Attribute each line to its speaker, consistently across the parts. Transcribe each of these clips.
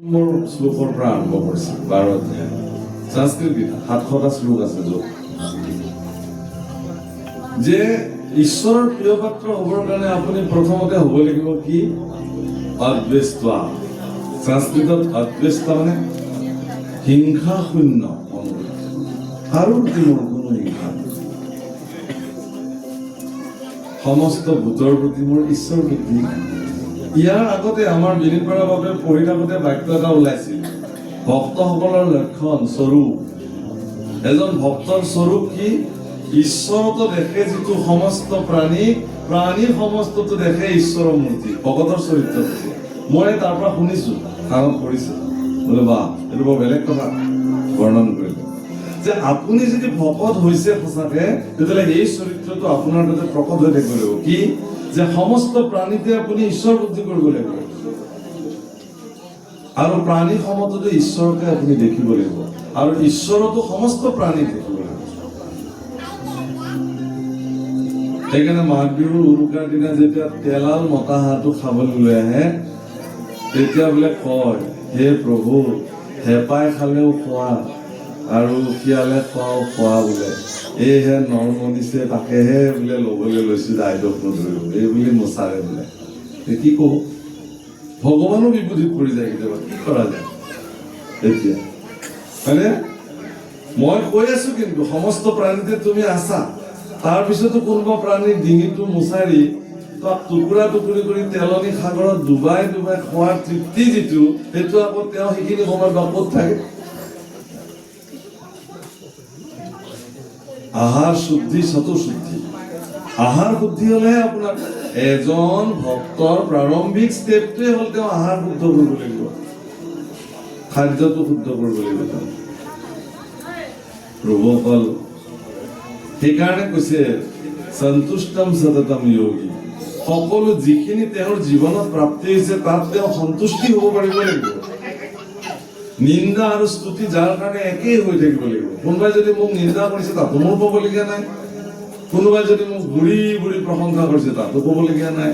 Speaker 1: মোৰ শ্লোকৰ পৰা আৰম্ভ কৰিছে 12 অধ্যায় সংস্কৃত 700টা শ্লোক আছে য'ত যে ঈশ্বৰৰ প্ৰিয় পাত্ৰ হ'বৰ কাৰণে আপুনি প্ৰথমতে হ'ব লাগিব কি অদ্বেষ্টা সংস্কৃতত অদ্বেষ্টা মানে হিংসা শূন্য আৰু মোৰ কোনো হিংসা সমস্ত ভূতৰ প্ৰতি মোৰ ঈশ্বৰ বুদ্ধি ইয়াৰ আগতে আমাৰ বিনীতবাৰৰ বাবে পঢ়ি থাকোঁতে বাক্য এটা ওলাইছিল ভক্তসকলৰ লক্ষণ স্বৰূপ এজন ভক্তৰ স্বৰূপ কি ঈশ্বৰতো দেখে যিটো সমস্ত প্ৰাণী সমস্তটো দেখে ঈশ্বৰৰ মূৰ্তি ভগতৰ চৰিত্ৰ মই তাৰ পৰা শুনিছো কাণত পৰিছে বোলে বা এইটো বৰ বেলেগ কথা বৰ্ণন কৰিলে যে আপুনি যদি ভকত হৈছে সঁচাকে তেতিয়াহ'লে এই চৰিত্ৰটো আপোনাৰ তাতে প্ৰকট হৈ থাকিব লাগিব কি যে সমস্ত প্ৰাণীতে আপুনি ঈশ্বৰ বুদ্ধি কৰিব লাগিব আৰু প্ৰাণী সমততে ঈশ্বৰকে আপুনি দেখিব লাগিব আৰু ঈশ্বৰতো সমস্ত প্ৰাণী দেখিব লাগিব সেইকাৰণে মাঘ বিহুৰ উৰুকাৰ দিনা যেতিয়া তেলাল মতা হাঁহটো খাবলৈ লৈ আহে তেতিয়া বোলে কয় হে প্ৰভু হেঁপাই খালেও খোৱা আৰু শিয়ালে খোৱা বোলে এইহে নৰমনিছে তাকেহে বোলে ল'বলৈ লৈছো দায়িত্ব নধৰিব এই বুলি মোচাৰে বোলে কি কব ভগৱানো বিপদীত পৰি যায় কেতিয়াবা কি কৰা যায় এতিয়া মানে মই কৈ আছো কিন্তু সমস্ত প্ৰাণীতে তুমি আছা তাৰপিছতো কোনোবা প্ৰাণীৰ ডিঙিটো মোচাৰি তাক টুকুৰা টুকুৰি কৰি তেলনি সাগৰত ডুবাই খোৱাৰ তৃপ্তি যিটো সেইটো আকৌ তেওঁ সেইখিনি সময়ত বা ক'ত থাকে আহাৰ শুদ্ধি চতুশুদ্ধি আহাৰ শুদ্ধি হলেহে আপোনাৰ এজন ভক্তৰ প্ৰাৰম্ভিক ষ্টেপটোৱে হ'ল তেওঁ আহাৰ শুদ্ধ কৰিব লাগিব খাদ্যটো শুদ্ধ কৰিব লাগিব প্ৰভুসকল সেইকাৰণে কৈছে সন্তুষ্টম সততম যোগী সকলো যিখিনি তেওঁৰ জীৱনত প্ৰাপ্তি হৈছে তাত তেওঁ সন্তুষ্টি হ'ব পাৰিব লাগিব নিন্দা আৰু স্তুতি যাৰ কাৰণে একেই হৈ থাকিব লাগিব কোনোবাই যদি মোক নিন্দা কৰিছে তাতো মোৰ ক'বলগীয়া নাই কোনোবাই যদি মোক বুঢ়ী প্ৰশংসা কৰিছে তাতো ক'বলগীয়া নাই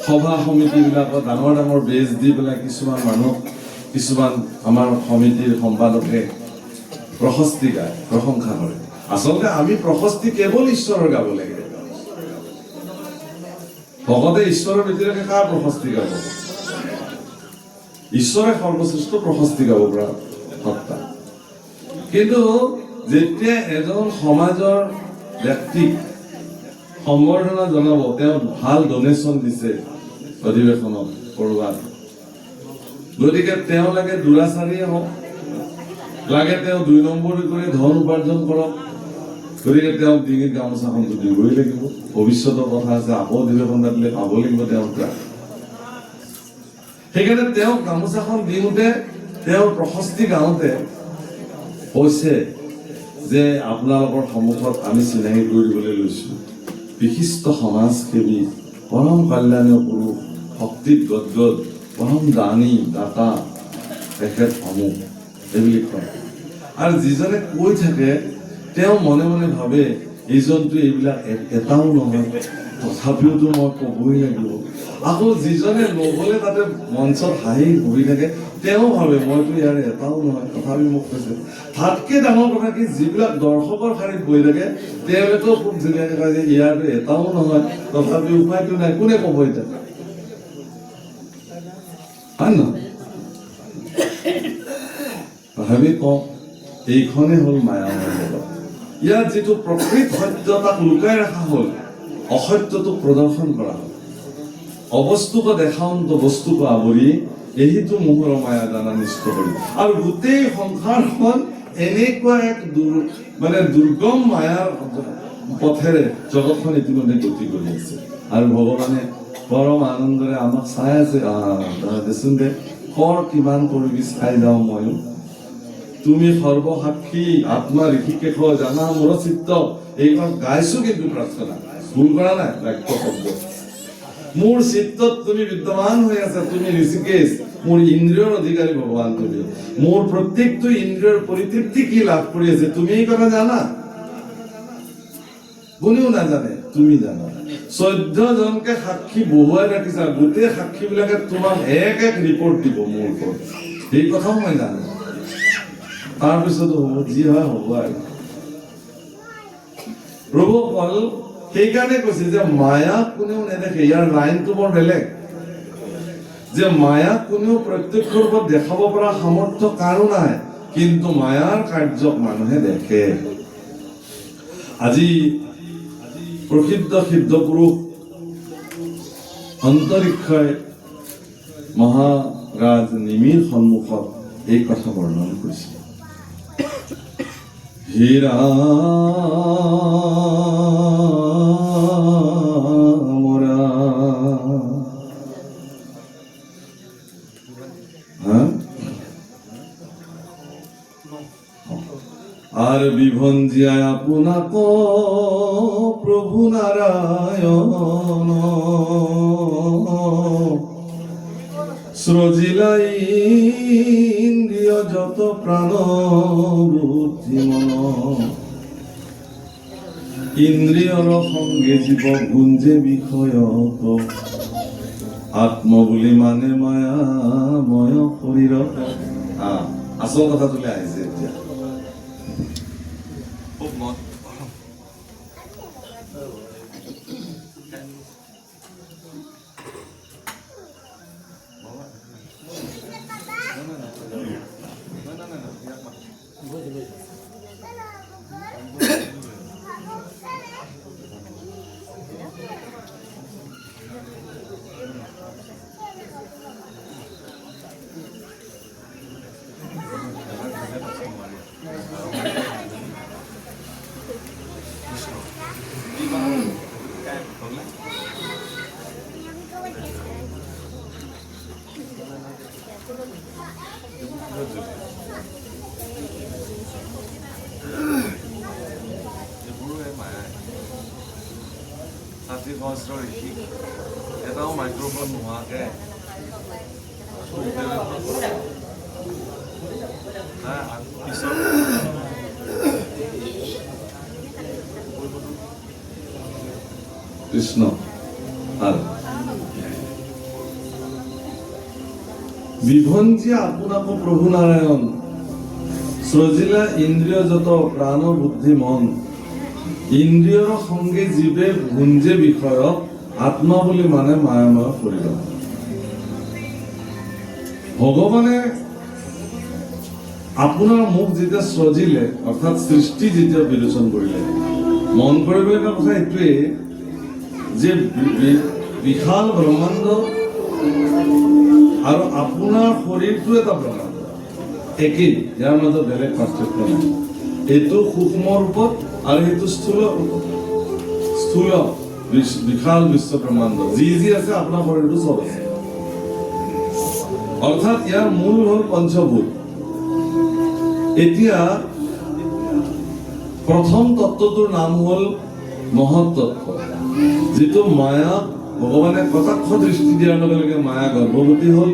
Speaker 1: সভা সমিতিবিলাকত ডাঙৰ বেজ দি পেলাই কিছুমান আমাৰ সমিতিৰ সম্পাদকে প্ৰশস্তি গায় প্ৰশংসা কৰে আচলতে আমি প্ৰশস্তি কেৱল ঈশ্বৰৰ গাব লাগে ভকতে ঈশ্বৰৰ ভিতৰতে কাৰ প্ৰশস্তি গাব ঈশ্বৰে সৰ্বশ্ৰেষ্ঠ প্ৰশস্তি গাব পৰা সত্তা কিন্তু যেতিয়া এজন সমাজৰ ব্যক্তিক সম্বৰ্ধনা জনাব তেওঁ ভাল ডনেশ্যন দিছে অধিৱেশনত কৰবাত গতিকে তেওঁ লাগে দুৰাচাৰীয়ে হওক লাগে তেওঁ 2 নম্বৰী কৰি ধন উপাৰ্জন কৰক গতিকে তেওঁ ডিঙিত গামোচাখনটো দিবই লাগিব ভৱিষ্যতৰ কথা আছে আকৌ অধিৱেশন দিলে পাব লাগিব তেওঁৰ পৰা সেইকাৰণে তেওঁ গামোচাখন দিওঁতে তেওঁৰ প্ৰশস্তি গাওঁতে কৈছে যে আপোনালোকৰ সন্মুখত আমি চিনাকি কৰি দিবলৈ লৈছো বিশিষ্ট সমাজসেৱী পৰম কল্যাণীয় পুৰুষ ভক্তিত গদগদ পৰম দানী দাতা তেখেত সমূহ এইবুলি কয় আৰু যিজনে কৈ থাকে তেওঁ মনে মনে ভাবে এইজনটো এইবিলাক এটাও নহয় তথাপিওতো মই ক'বই লাগিব আকৌ যিজনে নগ'লে তাতে মঞ্চত হাঁহি বহি থাকে তেওঁ ভাবে মইতো ইয়াৰ এটাও নহয় তথাপি মোক কৈছে তাতকৈ ডাঙৰ কথা কি যিবিলাক দৰ্শকৰ শাৰীত বহি থাকে তেওঁলোকেও খুব ধুনীয়াকৈ কয় যে ইয়াৰতো এটাও নহয় তথাপি উপায়তো নাই কোনে ক'ব এতিয়া হয় নহয় ভাবি কওঁ এইখনেই হ'ল মায়াময় জগত ইয়াত যিটো প্ৰকৃত সত্য তাক লুকাই ৰখা হ'ল অসত্যটোক প্ৰদৰ্শন কৰা হ'ল অবস্তুক দেখান্ত বস্তুক আৱৰি এহিটো মোহৰ মায়া দানা নিষ্ঠ কৰি আৰু গোটেই সংসাৰখন এনেকুৱা এক দুৰ্গম মায়াৰ পথেৰে জগতখন ইতিমধ্যে গতি কৰি আছে আৰু ভগৱানে পৰম আনন্দৰে আমাক চাই আছে দেচোন দে কৰ কিমান কৰিবি চাই যাওঁ ময়ো তুমি সৰ্বসাক্ষী আত্মা ঋষিকেশ জানা মোৰ চিত্ত এইখন গাইছো কিন্তু প্ৰাৰ্থনা ভুল কৰা নাই বাক্য শব্দ মোৰ চিত্তত তুমি বিদ্যমান হৈ আছা তুমি ঋষিকেশ মোৰ ইন্দ্ৰিয়ৰ অধিকাৰী ভগৱান তুমি মোৰ প্ৰত্যেকটো ইন্দ্ৰিয়ৰ পৰিতৃপ্তি কি লাভ কৰি আছে তুমি এই কথা জানা কোনেও নাজানে তুমি জানা 14 জনকে সাক্ষী বহুৱাই ৰাখিছা গোটেই সাক্ষীবিলাকে তোমাক এক ৰিপৰ্ট দিব মোৰ ওপৰত এই কথাও মই জানো তাৰপিছত হ'ব যি হয় হ'ব আৰু প্ৰভু অকল সেইকাৰণে কৈছে যে মায়া কোনেও নেদেখে ইয়াৰ লাইনটো বৰ বেলেগ যে মায়া কোনেও প্ৰত্যক্ষ ৰূপত দেখাব পৰা সামৰ্থ্য কাৰো নাই কিন্তু মায়াৰ কাৰ্যক মানুহে দেখে আজি প্ৰসিদ্ধ সিদ্ধ পুৰুষ অন্তৰীক্ষই মহাৰাজ নিমিৰ সন্মুখত এই কথা বৰ্ণন কৰিছে হীৰা আর বিভঞ্জিয়ায় আপনাক প্রভু নারায়ণ সৃজিলাই ইন্দ্রিয় যত প্রাণ বুদ্ধি মন ইন্দ্রিয়র সঙ্গে জীব গুঞ্জে বিষয়ত আত্ম বুলি মানে মায়াময় শৰীৰ আচল কথা তুলি আহিছে এতিয়া এটাও মাইক্ৰোফোন নোহোৱাকে কৃষ্ণ বিভঞ্জি আপোনাক প্ৰভু নাৰায়ণ সৃজিলা ইন্দ্ৰিয় যত প্ৰাণ বুদ্ধি মন ইন্দ্ৰিয়ৰ সঙ্গে জীৱে ভুঞ্জে বিষয়ক আত্মা বুলি মানে মায়াময় শৰীৰ ভগৱানে আপোনাৰ মুখ যেতিয়া সৃজিলে অৰ্থাৎ সৃষ্টি যেতিয়া বিলোচন কৰিলে মন কৰিবলগীয়া কথা এইটোৱেই যে বিশাল ব্ৰহ্মাণ্ড আৰু আপোনাৰ শৰীৰটো এটা ব্ৰহ্মাণ্ড একেই ইয়াৰ মাজত বেলেগ পাৰ্থক্য নাই এইটো সূক্ষ্ম ৰূপত আৰু সেইটো স্থূল বিশাল বিশ্ব ব্ৰহ্মাণ্ড যি আছে আপোনাৰ শৰীৰটো চব আছে অৰ্থাৎ ইয়াৰ মূল হ'ল পঞ্চভূত এতিয়া প্ৰথম তত্ত্বটোৰ নাম হ'ল মহৎ তত্ত্ব যিটো মায়া ভগৱানে কটাক্ষ দৃষ্টি দিয়াৰ লগে লগে মায়া গৰ্ভৱতী হ'ল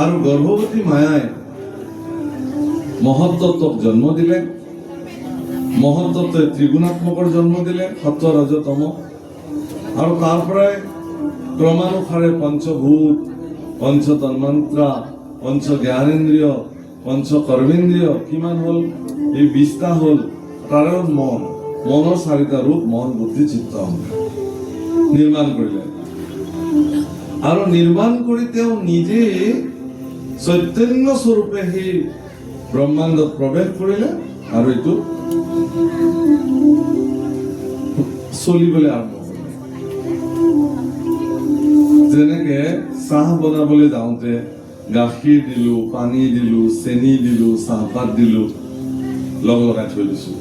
Speaker 1: আৰু গৰ্ভৱতী মায়াই মহৎ তত্ত্বক জন্ম দিলে মহৎ তত্ত্বই ত্ৰিগুণাত্মকৰ জন্ম দিলে সত্য ৰজ তম আৰু তাৰ পৰাই ক্ৰমানুসাৰে পঞ্চভূত পঞ্চ তন্মাত্ৰা পঞ্চ জ্ঞানেন্দ্ৰিয় পঞ্চ কৰ্মেন্দ্ৰিয় কিমান হ'ল এই 20টা হ'ল তাৰে মনৰ 4টা ৰূপ মন বুদ্ধি চিত্ত নিৰ্মাণ কৰিলে আৰু নিৰ্মাণ কৰি তেওঁ নিজে চৈতন্য স্বৰূপে সেই ব্ৰহ্মাণ্ডত প্ৰৱেশ কৰিলে আৰু এইটো চলিবলৈ আৰম্ভ কৰিলে যেনেকে চাহ বনাবলৈ যাওঁতে গাখীৰ দিলো পানী দিলো চেনি দিলো চাহপাত দিলো লগাই থৈ দিছো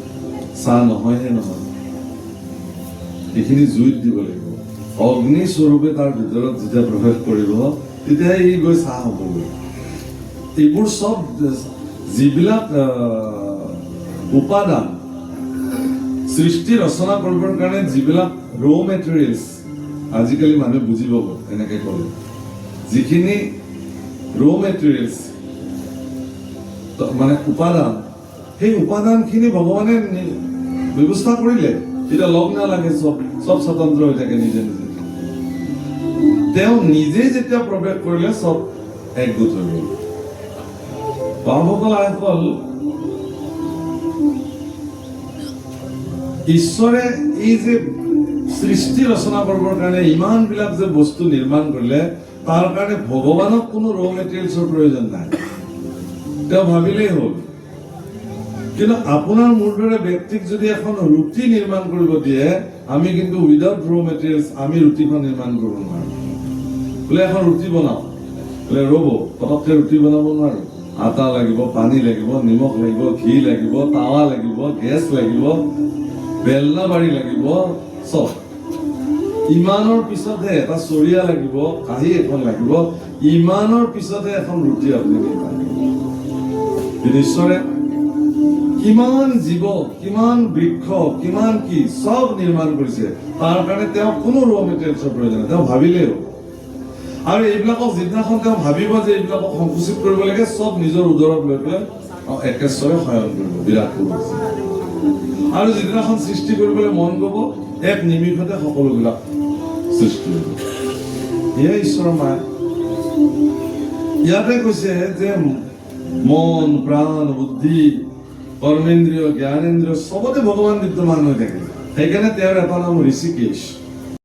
Speaker 1: চাহ নহয়হে নহয় এইখিনি জুইত দিব লাগিব অগ্নি স্বৰূপে তাৰ ভিতৰত যেতিয়া প্ৰৱেশ কৰিব তেতিয়া ই গৈ চাহ হ'বগৈ এইবোৰ চব যিবিলাক উপাদান সৃষ্টি ৰচনা কৰিবৰ কাৰণে যিবিলাক ৰ মেটেৰিয়েলছ আজিকালি মানুহে বুজি পাব এনেকে ক'লে যিখিনি ৰ মেটেৰিয়েলছ মানে উপাদান সেই উপাদানখিনি ভগৱানে ব্যৱস্থা কৰিলে এতিয়া লগ নালাগে চব চব স্বতন্ত্ৰ হৈ থাকে নিজে নিজে। তেওঁ নিজে যেতিয়া প্ৰৱেশ কৰিলে চব একগোট হৈ গ'ল। বামসকল আইসকল, ঈশ্বৰে এই যে সৃষ্টি ৰচনা কৰিবৰ কাৰণে ইমানবিলাক যে বস্তু নিৰ্মাণ কৰিলে, তাৰ কাৰণে ভগৱানক কোনো ৰ মেটেৰিয়েলছৰ প্ৰয়োজন নাই, তেওঁ ভাবিলেই হ'ল। কিন্তু আপোনাৰ মোৰ দৰে ব্যক্তিক যদি এখন ৰুটি নিৰ্মাণ কৰিব দিয়ে, আমি কিন্তু উইদাউট ৰ মেটেৰিয়েলছ আমি ৰুটিখন নিৰ্মাণ কৰিব নোৱাৰো। বোলে এখন ৰুটি বনাওঁ, বোলে ৰ'ব পটককে ৰুটি বনাব নোৱাৰো, আটা লাগিব, পানী লাগিব, নিমখ লাগিব, ঘি লাগিব, তাৱা লাগিব, গেছ লাগিব, বেলনা বাৰী লাগিব, চব ইমানৰ পিছতহে এটা চৰিয়া লাগিব, কাঁহী এখন লাগিব, ইমানৰ পিছতহে এখন ৰুটি আপুনি নিৰ্মাণ কৰিব। কিন্তু ঈশ্বৰে কিমান জীৱ, কিমান বৃক্ষ, কিমান কি চব নিৰ্মাণ কৰিছে, তাৰ কাৰণে তেওঁ কোনো ৰ মেটেৰিয়েলছৰ প্ৰয়োজন নাই, তেওঁ ভাবিলেই হ'ল। আৰু এইবিলাকক যিদিনাখন তেওঁ ভাবিব যে এইবিলাকক সংকুচিত কৰিব লাগে, চব নিজৰ উদৰত লৈ পেলাই একেশ্বৰে শয়ন কৰিব, বিৰাট কৰিব। আৰু যিদিনাখন সৃষ্টি কৰিবলৈ মন কৰিব, এক নিমিষতে সকলোবিলাক সৃষ্টি কৰিব। এয়াই ঈশ্বৰৰ মায়া। ইয়াতে কৈছে যে মন, প্ৰাণ, বুদ্ধি, কৰ্মেন্দ্ৰিয়, জ্ঞানেন্দ্ৰিয় চবতে ভগৱান বিদ্যমান হৈ থাকে। সেইকাৰণে তেওঁৰ এটা নাম ঋষিকেশ।